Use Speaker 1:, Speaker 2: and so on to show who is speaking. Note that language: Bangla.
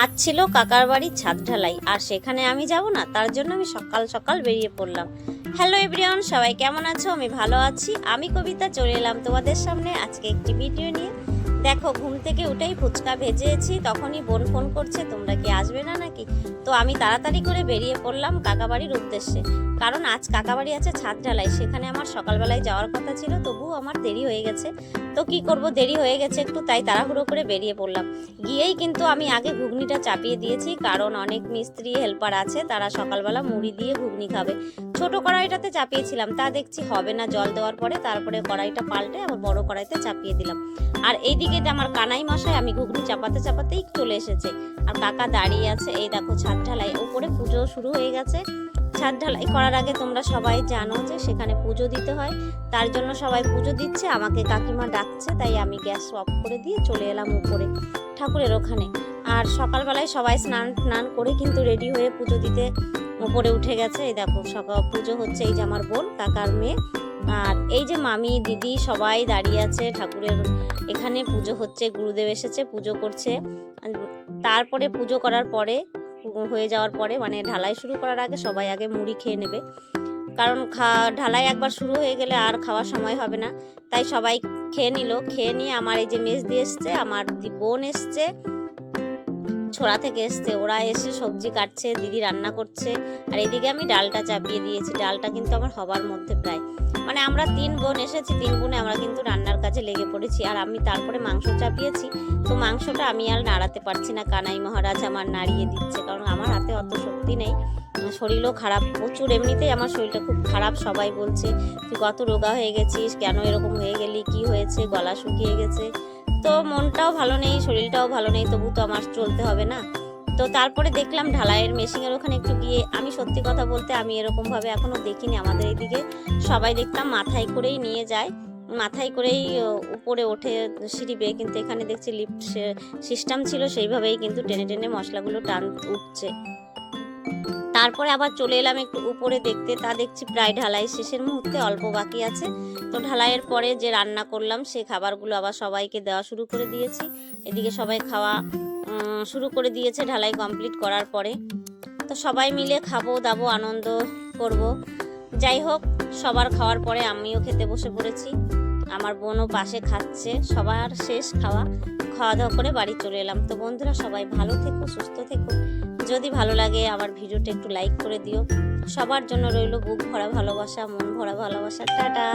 Speaker 1: আজ ছিল কাকার বাড়ির ছাদ ঢালাই, আর সেখানে আমি যাব না, তার জন্য আমি সকাল সকাল বেরিয়ে পড়লাম। হ্যালো এভরিওয়ান, সবাই কেমন আছো? আমি ভালো আছি। আমি কবিতা চলে এলাম তোমাদের সামনে আজকে একটি ভিডিও নিয়ে। দেখো, ঘুম থেকে উঠেই ফুচকা ভেজেছি, তখনই বোন ফোন করছে তোমরা কি আসবে না নাকি। তো আমি তাড়াতাড়ি করে বেরিয়ে পড়লাম কাকা বাড়ির উদ্দেশ্যে, কারণ আজ কাকা বাড়ি আছে ছাদ ঢালাই, সেখানে আমার সকালবেলায় যাওয়ার কথা ছিল, তবুও আমার দেরি হয়ে গেছে। তো কি করব, দেরি হয়ে গেছে একটু, তাই তাড়াহুড়ো করে বেরিয়ে পড়লাম। গিয়েই কিন্তু আমি আগে ঘুগনিটা চাপিয়ে দিয়েছি, কারণ অনেক মিস্ত্রি হেল্পার আছে, তারা সকালবেলা মুড়ি দিয়ে ঘুগনি খাবে। ছোট কড়াইটাতে চাপিয়েছিলাম, তা দেখছি হবে না, জল দেওয়ার পরে তারপরে কড়াইটা পাল্টে আবার বড় কড়াইতে চাপিয়ে দিলাম। আর এইদিকে আমার কানাই মশাই আমি ঘুগনি চাপাতে চাপাতেই চলে এসেছে, আর কাকা দাঁড়িয়ে আছে। এই দেখো ছাদ ঢালাই, উপরে পুজো শুরু হয়ে গেছে। ছাদ ঢালাই করার আগে তোমরা সবাই জানো যে সেখানে পুজো দিতে হয়, তার জন্য সবাই পুজো দিচ্ছে। আমাকে কাকিমা ডাকছে, তাই আমি গ্যাস অফ করে দিয়ে চলে এলাম উপরে ঠাকুরের ওখানে। আর সকালবেলায় সবাই স্নান করে কিন্তু রেডি হয়ে পুজো দিতে উপরে উঠে গেছে। এই দেখো সকাল পুজো হচ্ছে, এই যে আমার বোন, কাকার মেয়ে, আর এই যে মামি দিদি সবাই দাঁড়িয়ে আছে ঠাকুরের এখানে। পুজো হচ্ছে, গুরুদেব এসেছে, পুজো করছে। তারপরে পুজো করার পরে হয়ে যাওয়ার পরে, মানে ঢালাই শুরু করার আগে সবাই আগে মুড়ি খেয়ে নেবে, কারণ ঢালাই একবার শুরু হয়ে গেলে আর খাওয়ার সময় হবে না। তাই সবাই খেয়ে নিল। খেয়ে নিয়ে আমার এই যে মেজদি এসছে, আমার বোন এসছে, ছোড়া থেকে এসছে, ওরা এসে সবজি কাটছে, দিদি রান্না করছে। আর এদিকে আমি ডালটা চাপিয়ে দিয়েছি। ডালটা কিন্তু আমার হবার মধ্যে প্রায়, মানে আমরা 3 বোন এসেছি, 3 বোনে আমরা কিন্তু রান্নার কাজে লেগে পড়েছি। আর আমি তারপরে মাংস চাপিয়েছি, তো মাংসটা আমি আর নাড়াতে পারছি না, কানাই মহারাজ আমার নাড়িয়ে দিচ্ছে, কারণ আমার হাতে অত শক্তি নেই। শরীরও খারাপ প্রচুর, এমনিতেই আমার শরীরটা খুব খারাপ। সবাই বলছে তুই কত রোগা হয়ে গেছিস, কেন এরকম হয়ে গেলি, কি হয়েছে, গলা শুকিয়ে গেছে। তো মনটাও ভালো নেই, শরীরটাও ভালো নেই, তবু তো আমার চলতে হবে না। তো তারপরে দেখলাম ঢালাইয়ের মেশিনের ওখানে একটু গিয়ে, আমি সত্যি কথা বলতে আমি এরকমভাবে এখনও দেখিনি। আমাদের এইদিকে সবাই দেখতাম মাথায় করেই নিয়ে যায়, মাথায় করেই উপরে ওঠে সিঁড়ি বেয়ে, কিন্তু এখানে দেখছি লিফট সিস্টেম ছিল, সেইভাবেই কিন্তু টেনে টেনে মশলাগুলো উঠছে। তারপরে আবার চলে এলাম একটু উপরে দেখতে, তা দেখছি প্রায় ঢালাই শেষের মুহূর্তে, অল্প বাকি আছে। তো ঢালাইয়ের পরে যে রান্না করলাম সেই খাবারগুলো আবার সবাইকে দেওয়া শুরু করে দিয়েছি। এদিকে সবাই খাওয়া শুরু করে দিয়েছে ঢালাই কমপ্লিট করার পরে। তো সবাই মিলে খাবো দাবো, আনন্দ করব। যাই হোক, সবার খাওয়ার পরে আমিও খেতে বসে পড়েছি, আমার বোনও পাশে খাচ্ছে। সবার শেষ খাওয়া দাওয়া করে বাড়ি চলে এলাম। তো বন্ধুরা, সবাই ভালো থেকো, সুস্থ থেকো। যদি ভালো লাগে আমার ভিডিওটা একটু লাইক করে দিও। সবার জন্য রইল বুক ভরা ভালোবাসা, মন ভরা ভালোবাসা। টাটা।